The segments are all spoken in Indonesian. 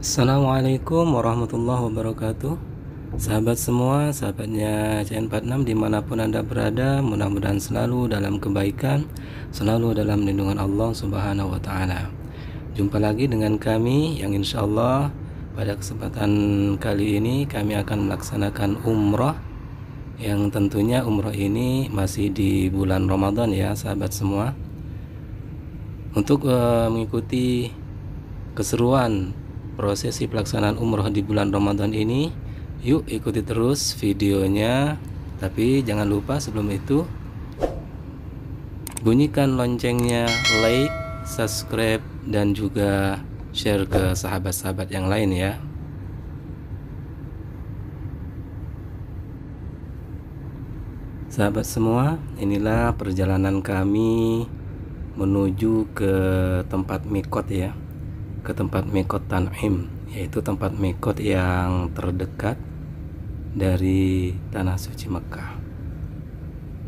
Assalamualaikum warahmatullahi wabarakatuh. Sahabat semua, sahabatnya CN46 dimanapun Anda berada, mudah-mudahan selalu dalam kebaikan, selalu dalam lindungan Allah Subhanahu wa Ta'ala. Jumpa lagi dengan kami yang insya Allah pada kesempatan kali ini kami akan melaksanakan umroh, yang tentunya umroh ini masih di bulan Ramadan ya sahabat semua. Untuk mengikuti keseruan prosesi pelaksanaan umroh di bulan Ramadan ini, yuk ikuti terus videonya. Tapi jangan lupa sebelum itu bunyikan loncengnya, like, subscribe, dan juga share ke sahabat-sahabat yang lain ya. Sahabat semua, inilah perjalanan kami menuju ke tempat mikot ya, ke tempat mikot Tan'im, yaitu tempat mikot yang terdekat dari tanah suci Mekah.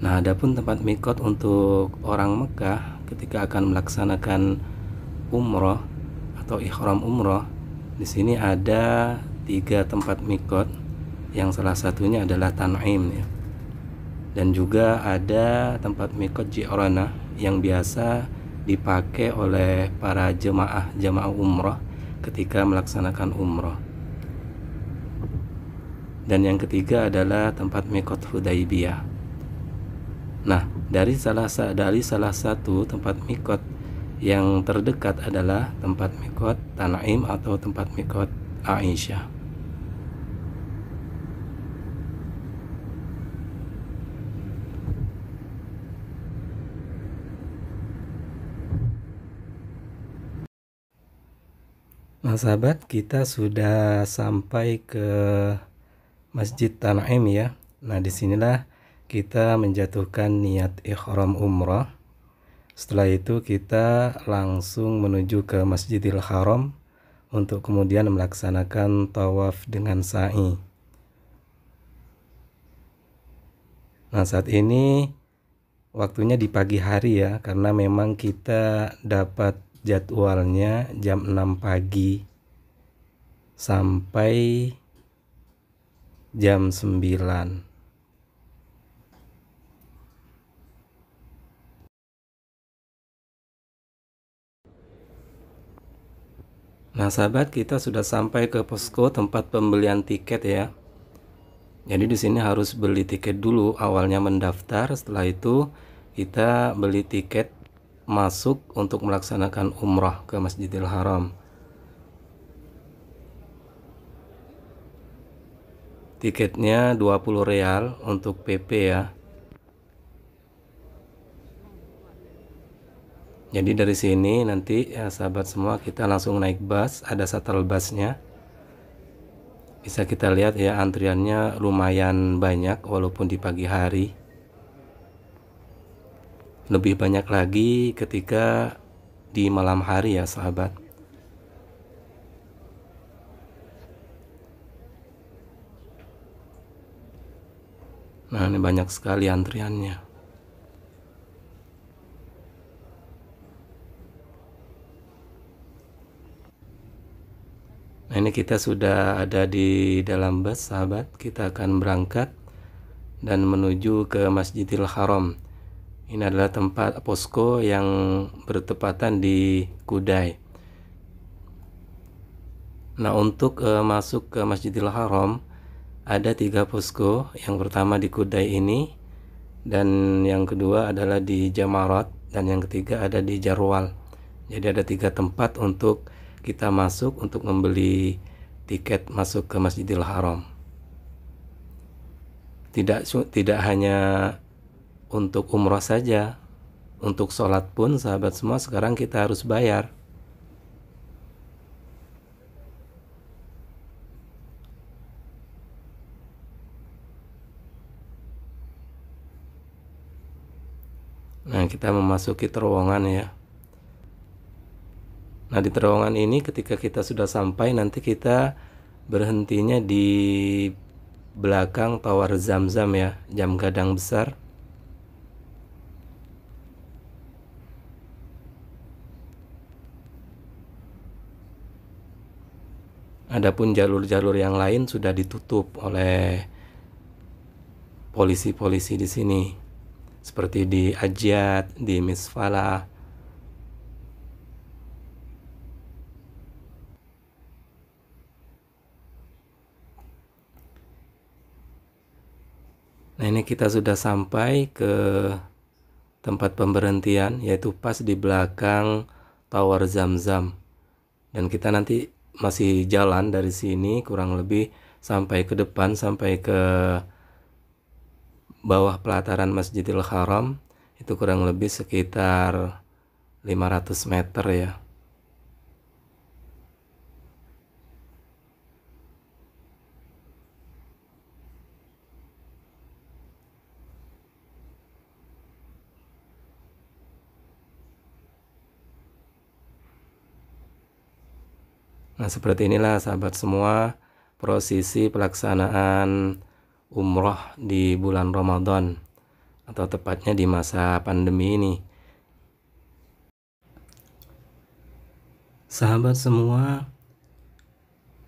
Nah, adapun tempat mikot untuk orang Mekah ketika akan melaksanakan umroh atau ihram umroh, di sini ada 3 tempat mikot, yang salah satunya adalah Tan'im ya. Dan juga ada tempat mikot Ji'rana yang biasa dipakai oleh para jemaah umroh ketika melaksanakan umroh. Dan yang ketiga adalah tempat mikot Hudaybiyah. Nah, dari salah satu tempat mikot yang terdekat adalah tempat mikot Tan'im atau tempat mikot Aisyah. Nah sahabat, kita sudah sampai ke Masjid Tan'im ya. Nah disinilah kita menjatuhkan niat ihram umrah. Setelah itu kita langsung menuju ke Masjidil Haram untuk kemudian melaksanakan tawaf dengan sa'i. Nah saat ini waktunya di pagi hari ya, karena memang kita dapat jadwalnya jam 6 pagi sampai jam 9. Nah sahabat, kita sudah sampai ke posko tempat pembelian tiket ya. Jadi di sini harus beli tiket dulu, awalnya mendaftar, setelah itu kita beli tiket masuk untuk melaksanakan umrah ke Masjidil Haram. Tiketnya 20 real untuk PP ya. Jadi dari sini nanti ya sahabat semua, kita langsung naik bus, ada shuttle busnya. Bisa kita lihat ya, antriannya lumayan banyak walaupun di pagi hari. Lebih banyak lagi ketika di malam hari ya sahabat. Nah ini banyak sekali antriannya. Nah ini kita sudah ada di dalam bus sahabat. Kita akan berangkat dan menuju ke Masjidil Haram. Ini adalah tempat posko yang bertepatan di Kudai. Nah untuk masuk ke Masjidil Haram ada 3 posko. Yang pertama di Kudai ini, dan yang kedua adalah di Jamarat, dan yang ketiga ada di Jarwal. Jadi ada 3 tempat untuk kita masuk untuk membeli tiket masuk ke Masjidil Haram. Tidak hanya untuk umrah saja, untuk sholat pun sahabat semua sekarang kita harus bayar. Nah kita memasuki terowongan ya. Nah di terowongan ini ketika kita sudah sampai, nanti kita berhentinya di belakang Tower Zamzam ya, jam gadang besar. Adapun jalur-jalur yang lain sudah ditutup oleh polisi-polisi di sini, seperti di Ajiat, di Misfalah. Nah, ini kita sudah sampai ke tempat pemberhentian, yaitu pas di belakang Tower Zamzam. Dan kita nanti masih jalan dari sini kurang lebih sampai ke depan, sampai ke bawah pelataran Masjidil Haram. Itu kurang lebih sekitar 500 meter ya. Nah, seperti inilah sahabat semua prosesi pelaksanaan umroh di bulan Ramadan, atau tepatnya di masa pandemi ini. Sahabat semua,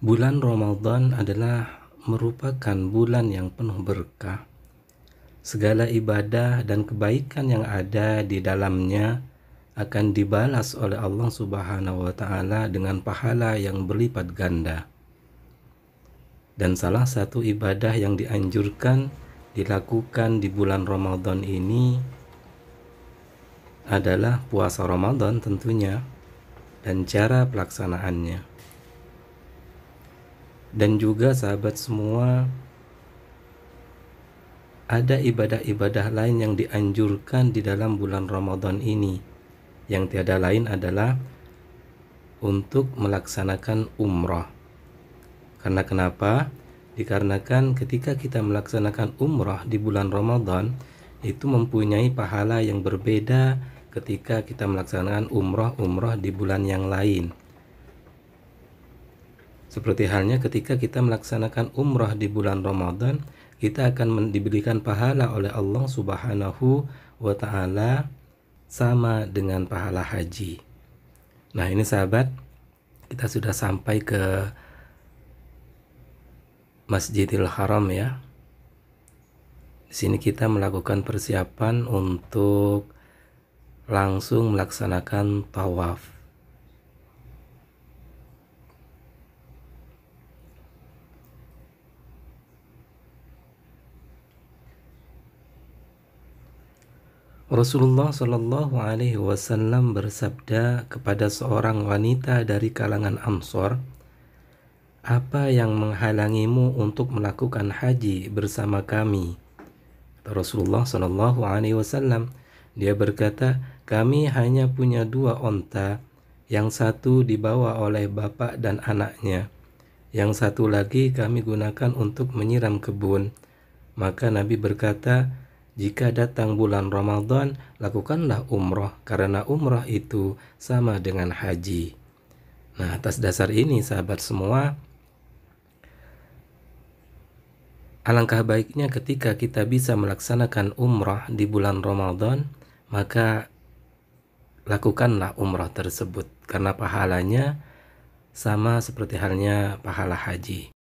bulan Ramadan adalah merupakan bulan yang penuh berkah. Segala ibadah dan kebaikan yang ada di dalamnya akan dibalas oleh Allah Subhanahu wa Ta'ala dengan pahala yang berlipat ganda. Dan salah satu ibadah yang dianjurkan dilakukan di bulan Ramadan ini adalah puasa Ramadan tentunya, dan cara pelaksanaannya. Dan juga sahabat semua, ada ibadah-ibadah lain yang dianjurkan di dalam bulan Ramadan ini, yang tiada lain adalah untuk melaksanakan umrah. Karena kenapa? Dikarenakan ketika kita melaksanakan umrah di bulan Ramadan, itu mempunyai pahala yang berbeda ketika kita melaksanakan umrah di bulan yang lain. Seperti halnya ketika kita melaksanakan umrah di bulan Ramadan, kita akan diberikan pahala oleh Allah Subhanahu wa Ta'ala sama dengan pahala haji. Nah, ini sahabat, kita sudah sampai ke Masjidil Haram ya. Di sini kita melakukan persiapan untuk langsung melaksanakan tawaf. Rasulullah Shallallahu Alaihi Wasallam bersabda kepada seorang wanita dari kalangan Ansor, "Apa yang menghalangimu untuk melakukan haji bersama kami?" Rasulullah Shallallahu Alaihi Wasallam, dia berkata, "Kami hanya punya 2 onta, yang satu dibawa oleh bapak dan anaknya, yang satu lagi kami gunakan untuk menyiram kebun." Maka Nabi berkata, "Jika datang bulan Ramadan, lakukanlah umrah, karena umrah itu sama dengan haji." Nah, atas dasar ini sahabat semua, alangkah baiknya ketika kita bisa melaksanakan umrah di bulan Ramadan, maka lakukanlah umrah tersebut, karena pahalanya sama seperti halnya pahala haji.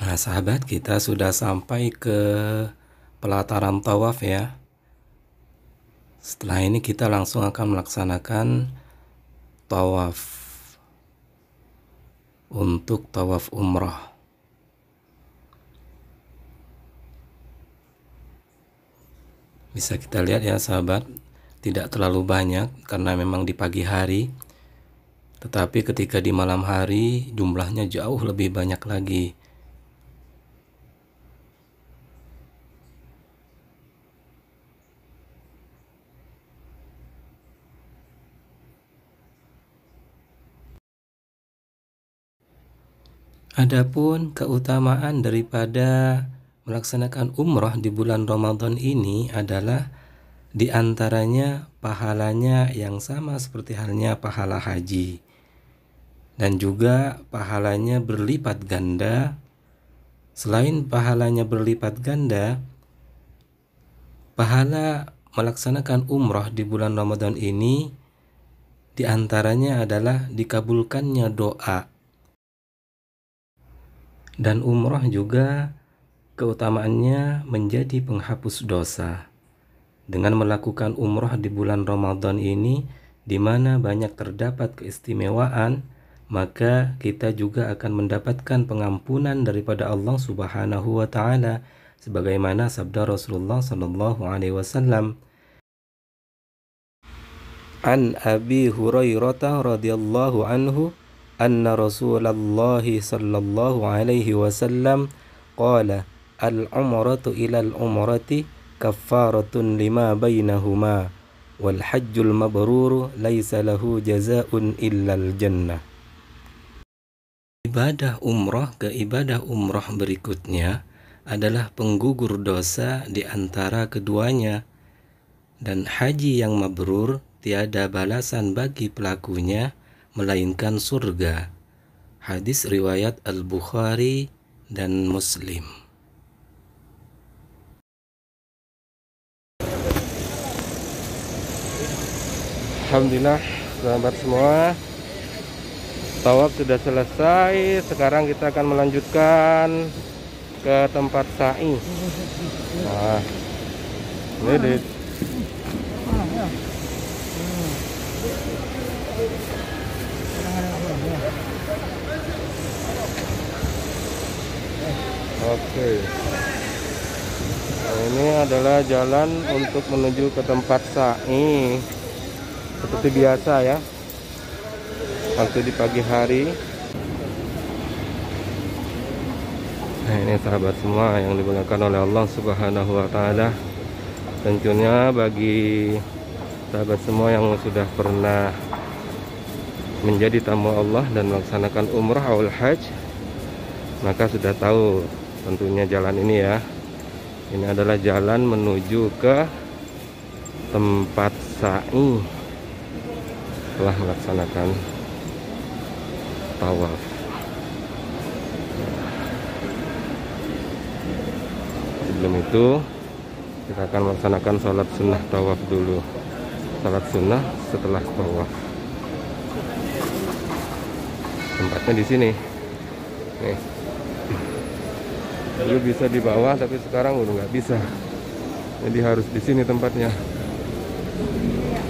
Nah sahabat, kita sudah sampai ke pelataran tawaf ya. Setelah ini kita langsung akan melaksanakan tawaf untuk tawaf umrah. Bisa kita lihat ya sahabat, tidak terlalu banyak karena memang di pagi hari. Tetapi ketika di malam hari jumlahnya jauh lebih banyak lagi. Adapun keutamaan daripada melaksanakan umrah di bulan Ramadan ini adalah diantaranya pahalanya yang sama seperti halnya pahala haji, dan juga pahalanya berlipat ganda. Selain pahalanya berlipat ganda, pahala melaksanakan umrah di bulan Ramadan ini Di antaranya adalah dikabulkannya doa. Dan umroh juga keutamaannya menjadi penghapus dosa. Dengan melakukan umroh di bulan Ramadan ini, di mana banyak terdapat keistimewaan, maka kita juga akan mendapatkan pengampunan daripada Allah Subhanahu wa taala, sebagaimana sabda Rasulullah sallallahu alaihi wasallam, An Abi Hurairah radhiyallahu anhu anna Rasulullah sallallahu alaihi wasallam qala al-umratu ila al-umrati kaffaratun lima bainahuma wal hajjul mabrur laisa lahu jazaa'un illal jannah. Ibadah umrah ke ibadah umrah berikutnya adalah penggugur dosa di antara keduanya, dan haji yang mabrur tiada balasan bagi pelakunya melainkan surga. Hadis riwayat Al-Bukhari dan Muslim. Alhamdulillah, sahabat semua, tawaf sudah selesai. Sekarang kita akan melanjutkan ke tempat sa'i. Nah, ini oke. Nah, ini adalah jalan untuk menuju ke tempat sa'i. Seperti biasa ya, waktu di pagi hari. Nah, ini sahabat semua yang dimuliakan oleh Allah Subhanahu wa taala. Tentunya bagi sahabat semua yang sudah pernah menjadi tamu Allah dan melaksanakan umrah atau hajj, maka sudah tahu tentunya jalan ini ya. Ini adalah jalan menuju ke tempat sa'i setelah melaksanakan tawaf. Sebelum itu kita akan melaksanakan sholat sunnah tawaf dulu. Sholat sunnah setelah tawaf. Tempatnya di sini. Nih. Dulu bisa di bawah, tapi sekarang udah nggak bisa. Jadi harus di sini tempatnya.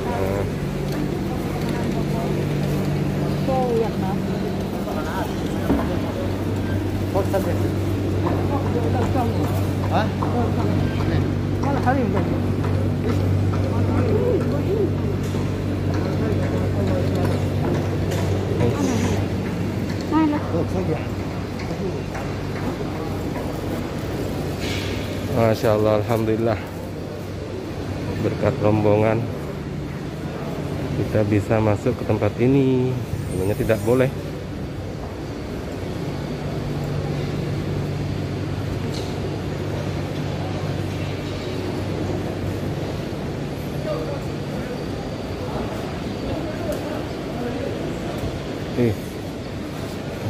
Nah. Masya Allah, alhamdulillah, berkat rombongan kita bisa masuk ke tempat ini. Sebenarnya tidak boleh.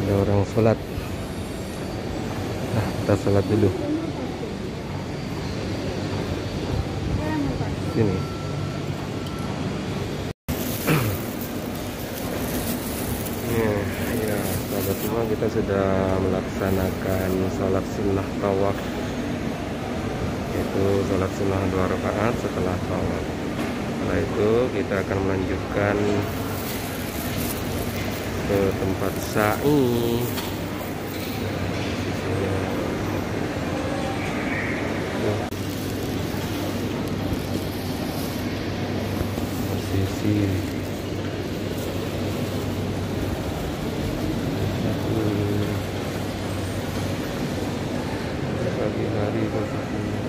Ada orang sholat. Nah, kita sholat dulu sini. Ya, sahabat semua, kita sudah melaksanakan sholat sunnah tawaf, yaitu sholat sunnah 2 rakaat setelah tawaf. Setelah itu kita akan melanjutkan ke tempat sa'i. Posisi pagi hari posisinya.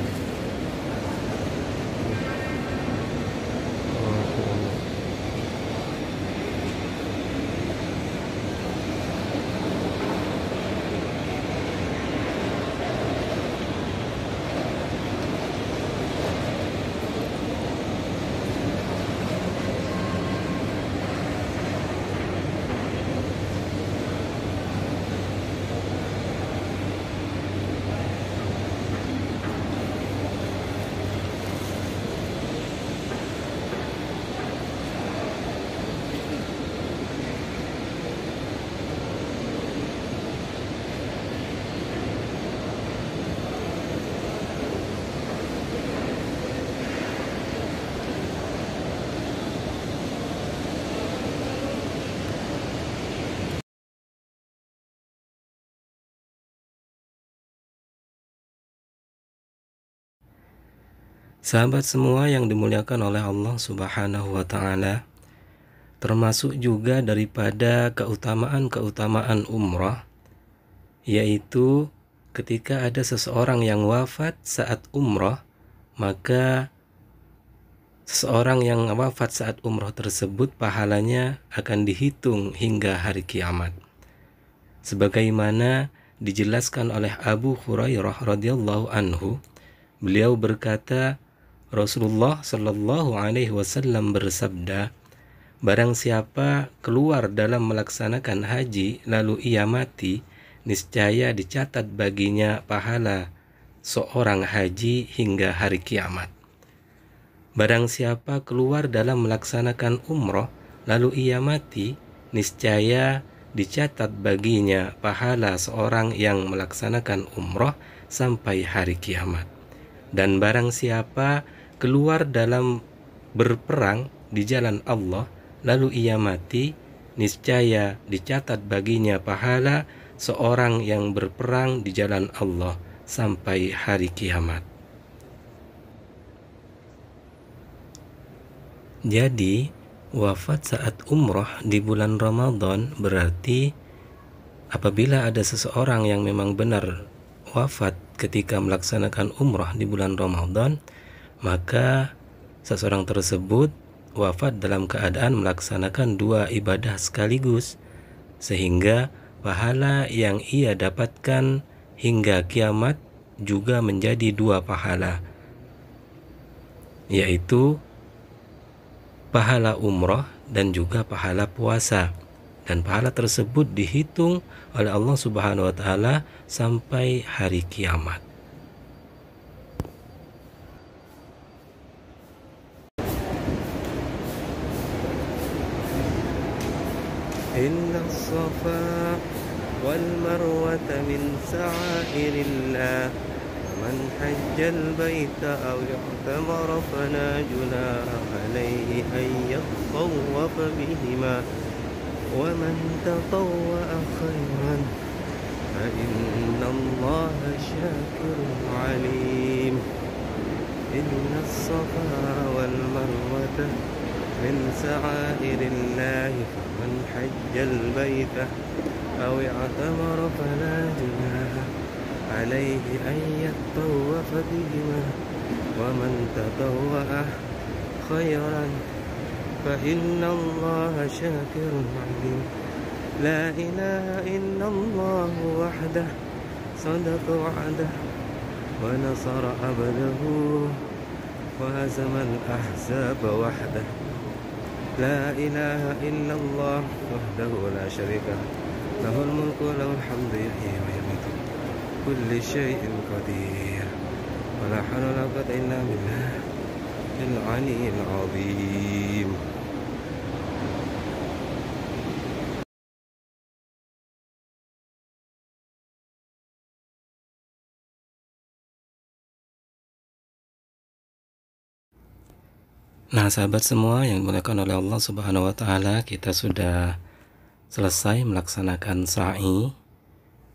Sahabat semua yang dimuliakan oleh Allah Subhanahu wa Ta'ala, termasuk juga daripada keutamaan-keutamaan umrah, yaitu ketika ada seseorang yang wafat saat umrah, maka seseorang yang wafat saat umrah tersebut pahalanya akan dihitung hingga hari kiamat. Sebagaimana dijelaskan oleh Abu Hurairah radhiyallahu anhu, beliau berkata, Rasulullah Shallallahu Alaihi Wasallam bersabda, barang siapa keluar dalam melaksanakan haji lalu ia mati, niscaya dicatat baginya pahala seorang haji hingga hari kiamat. Barang siapa keluar dalam melaksanakan umroh lalu ia mati, niscaya dicatat baginya pahala seorang yang melaksanakan umroh sampai hari kiamat. Dan barang siapa keluar dalam berperang di jalan Allah lalu ia mati, niscaya dicatat baginya pahala seorang yang berperang di jalan Allah sampai hari kiamat. Jadi wafat saat umroh di bulan Ramadan berarti apabila ada seseorang yang memang benar wafat ketika melaksanakan umroh di bulan Ramadan, maka seseorang tersebut wafat dalam keadaan melaksanakan dua ibadah sekaligus, sehingga pahala yang ia dapatkan hingga kiamat juga menjadi dua pahala, yaitu pahala umroh dan juga pahala puasa. Dan pahala tersebut dihitung oleh Allah Subhanahu wa Ta'ala sampai hari kiamat. Inna as-safa wal marwata min sa'airillah man hajjal baita aw i'tamara fala junaha alayhi an yatawwafa bihima wa man tatawwa'a khairan fa inna Allaha syakirun alim. Inna as-safa wal marwata min sa'airillah man hajjal baita aw i'tamara fala junaha alayhi an yatawwafa bihima wa man tatawwa'a khairan fa inna Allaha syakirun alim. La ilaha illallah wahdah sadaqa wa'dah wa nasara abdahu wa hazama al-ahzaba wahdah. La ilaha illallah wahdahu la syarika lahul mulku wa lahul hamdu yuhyi wa yumiitu kulli syai'in qadir wa la hawla wa la quwwata illa billahil aliyyil azim. Nah, sahabat semua yang dimuliakan oleh Allah Subhanahu wa Ta'ala, kita sudah selesai melaksanakan sa'i.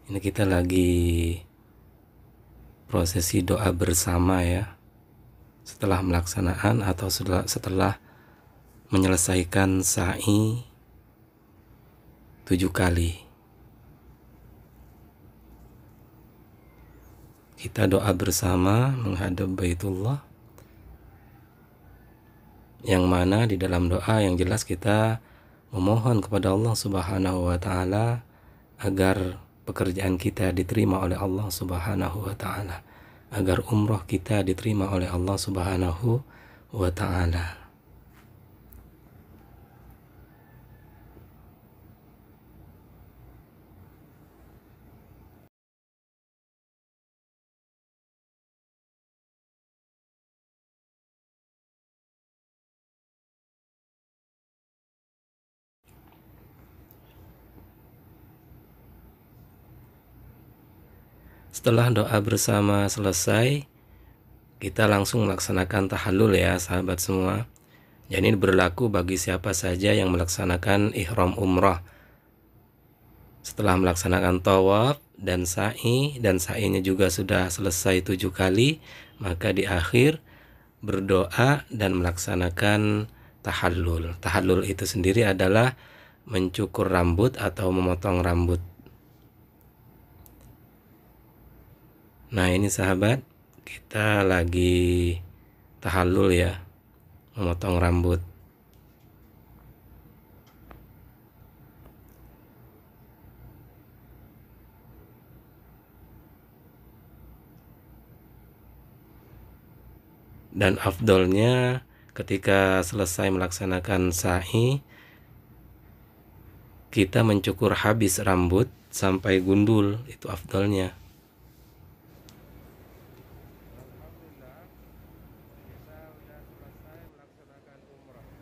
Ini kita lagi prosesi doa bersama ya, setelah melaksanaan atau setelah menyelesaikan sa'i 7 kali. Kita doa bersama menghadap Baitullah, yang mana di dalam doa yang jelas kita memohon kepada Allah Subhanahu wa Ta'ala agar pekerjaan kita diterima oleh Allah Subhanahu wa Ta'ala, agar umroh kita diterima oleh Allah Subhanahu wa Ta'ala. Setelah doa bersama selesai, kita langsung melaksanakan tahallul ya sahabat semua. Jadi ini berlaku bagi siapa saja yang melaksanakan ihram umrah. Setelah melaksanakan tawaf dan sa'i, dan sa'inya juga sudah selesai 7 kali, maka di akhir berdoa dan melaksanakan tahallul. Tahallul itu sendiri adalah mencukur rambut atau memotong rambut. Nah, ini sahabat, kita lagi tahallul ya, memotong rambut. Dan afdolnya ketika selesai melaksanakan sa'i, kita mencukur habis rambut sampai gundul, itu afdolnya.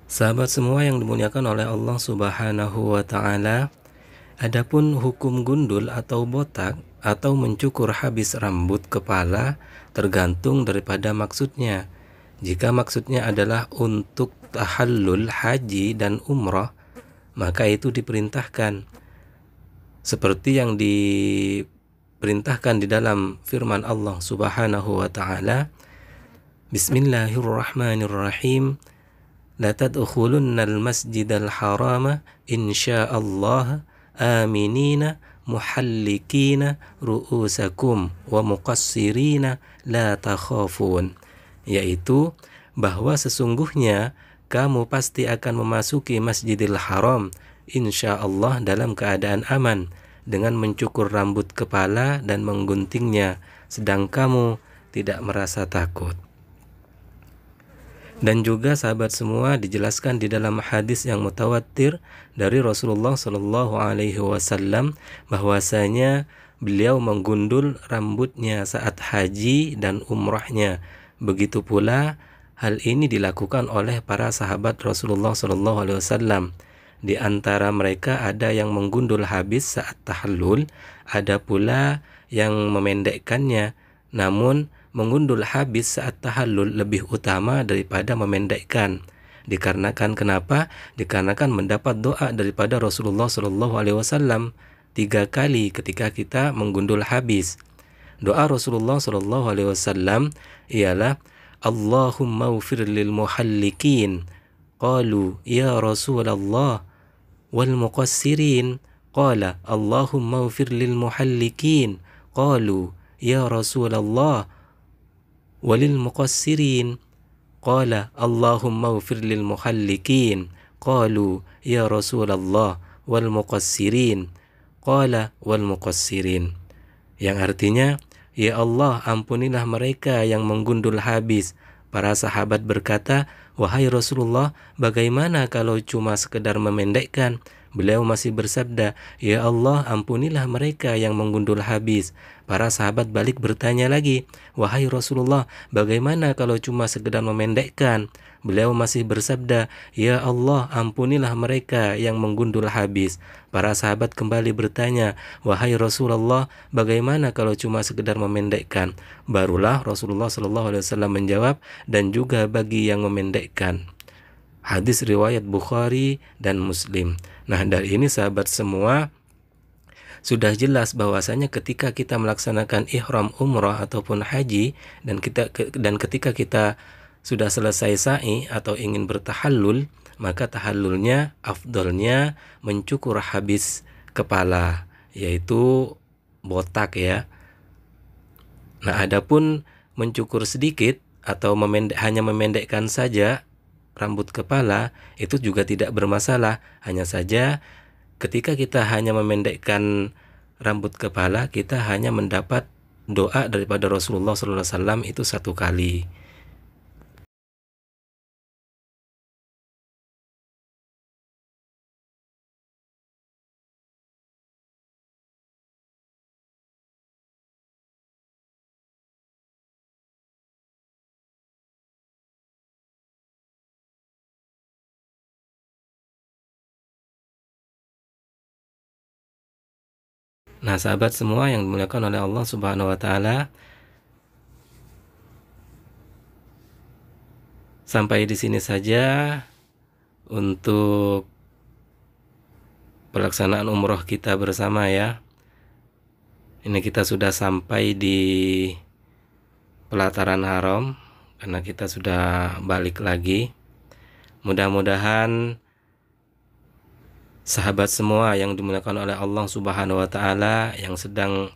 Sahabat semua yang dimuliakan oleh Allah Subhanahu wa Ta'ala, adapun hukum gundul atau botak atau mencukur habis rambut kepala tergantung daripada maksudnya. Jika maksudnya adalah untuk tahallul haji dan umrah, maka itu diperintahkan. Seperti yang diperintahkan di dalam firman Allah Subhanahu wa Ta'ala, Bismillahirrahmanirrahim. La tadkhulunnal masjidal harama insyaallah aminina muhallikina ru'usakum wa muqassirina la takhafun, yaitu bahwa sesungguhnya kamu pasti akan memasuki Masjidil Haram insyaallah dalam keadaan aman dengan mencukur rambut kepala dan mengguntingnya, sedang kamu tidak merasa takut. Dan juga sahabat semua dijelaskan di dalam hadis yang mutawatir dari Rasulullah Shallallahu Alaihi Wasallam bahwasanya beliau menggundul rambutnya saat haji dan umrahnya. Begitu pula hal ini dilakukan oleh para sahabat Rasulullah Shallallahu Alaihi Wasallam. Di antara mereka ada yang menggundul habis saat tahallul, ada pula yang memendekkannya. Namun menggundul habis saat tahallul lebih utama daripada memendekkan. Dikarenakan kenapa? Dikarenakan mendapat doa daripada Rasulullah Shallallahu Alaihi Wasallam 3 kali ketika kita menggundul habis. Doa Rasulullah Shallallahu Alaihi Wasallam ialah Allahumma ufir lil muhallikin. Qalu ya Rasulullah wal muqassirin. Qala Allahumma ufir lil muhallikin. Qalu ya Rasulullah walil muqassirin. Qala Allahumma ufir lil muhallikin. Qalu ya Rasulullah wal muqassirin. Qala wal muqassirin. Yang artinya, ya Allah, ampunilah mereka yang menggundul habis. Para sahabat berkata, wahai Rasulullah, bagaimana kalau cuma sekedar memendekkan? Beliau masih bersabda, ya Allah, ampunilah mereka yang menggundul habis. Para sahabat balik bertanya lagi, wahai Rasulullah, bagaimana kalau cuma sekedar memendekkan? Beliau masih bersabda, ya Allah, ampunilah mereka yang menggundul habis. Para sahabat kembali bertanya, wahai Rasulullah, bagaimana kalau cuma sekedar memendekkan? Barulah Rasulullah SAW menjawab, dan juga bagi yang memendekkan. Hadis riwayat Bukhari dan Muslim. Nah, dari ini sahabat semua sudah jelas bahwasanya ketika kita melaksanakan ihram umrah ataupun haji dan ketika kita sudah selesai sa'i atau ingin bertahallul, maka tahallulnya afdolnya mencukur habis kepala, yaitu botak ya. Nah, adapun mencukur sedikit atau hanya memendekkan saja rambut kepala, itu juga tidak bermasalah. Hanya saja ketika kita hanya memendekkan rambut kepala, kita hanya mendapat doa daripada Rasulullah SAW itu 1 kali. Nah, sahabat semua yang dimuliakan oleh Allah Subhanahu wa Ta'ala, sampai di sini saja untuk pelaksanaan umroh kita bersama ya. Ini kita sudah sampai di pelataran haram. karena kita sudah balik lagi. Mudah-mudahan sahabat semua yang dimuliakan oleh Allah Subhanahu wa taala yang sedang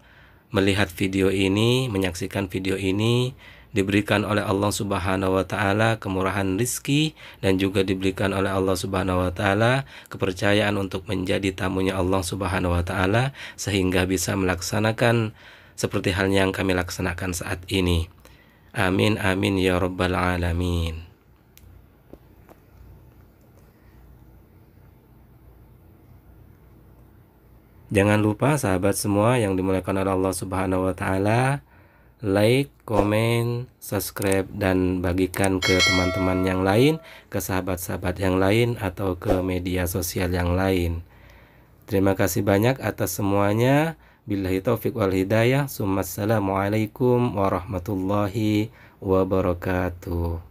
melihat video ini, menyaksikan video ini, diberikan oleh Allah Subhanahu wa taala kemurahan rizki dan juga diberikan oleh Allah Subhanahu wa taala kepercayaan untuk menjadi tamunya Allah Subhanahu wa taala sehingga bisa melaksanakan seperti halnya yang kami laksanakan saat ini. Amin amin ya rabbal alamin. Jangan lupa sahabat semua yang dimuliakan oleh Allah Subhanahu wa taala, like, komen, subscribe dan bagikan ke teman-teman yang lain, ke sahabat-sahabat yang lain atau ke media sosial yang lain. Terima kasih banyak atas semuanya. Billahi taufiq wal hidayah. Assalamualaikum warahmatullahi wabarakatuh.